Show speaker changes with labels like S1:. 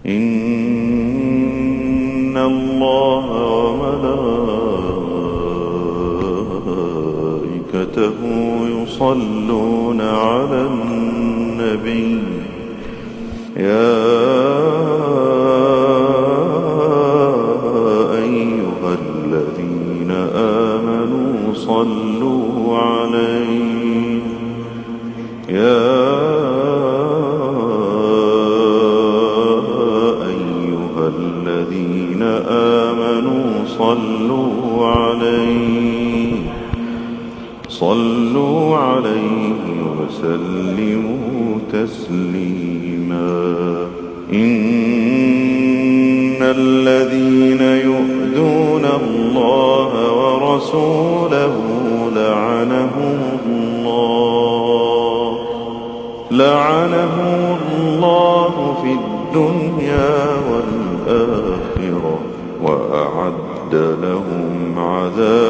S1: إن الله وملائكته يصلون على النبي يا أيها الذين آمنوا صلوا عليه صلوا عليه وسلموا تسليما. إن الذين يؤذون الله ورسوله لعنهم الله في الدنيا والآخرة وأعد لهم عذابا